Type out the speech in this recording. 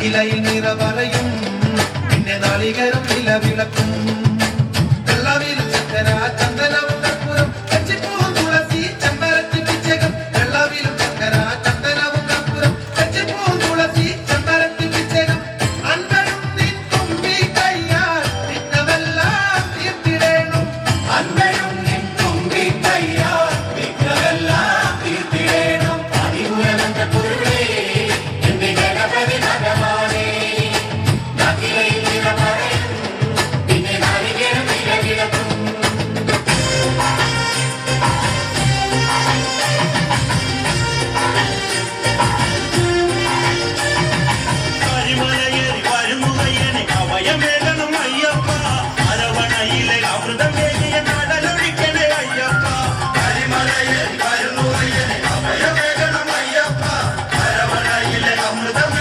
ഇലയിൽ നിറവറയും പിന്നെ നാളികേരം നിലവിളക്കും വെള്ളവിലും ചക്കര ചന്ദനവും കർപ്പൂരം കച്ചിപ്പൂവും തുളസി ചെമ്പരത്തി പിച്ചകം വെള്ളവിലും ചക്കര ചന്ദനവും കർപ്പൂരം കച്ചിപ്പൂവും തുളസി ചെമ്പരത്തി പിച്ചകം അൻപരും നിൻ തുമ്പി കയ്യാൽ വിഘ്നമെല്ലാം തീർത്തിടേണം അൻപരും നിൻ തുമ്പി കയ്യാൽ വിഘ്നമെല്ലാം തീർത്തിടേണം അതിപുരമന്ത കുരുവേ എന്റെ ഗണപതി ഭഗവാനേ നദിയിൽ നിറമറയും പിന്നെ നാളികേരം നിലവിളക്കും കരിമലയേറി വരുമുകയനെ അഭയമേകണം അയ്യപ്പ അരവണയിലെ അമൃതം വേദിയ നടലൊഴിക്കണേ അയ്യപ്പ കരിമലയേറി വരുമുകയനെ അഭയമേകണം അയ്യപ്പ അരവണയിലെ അമൃതം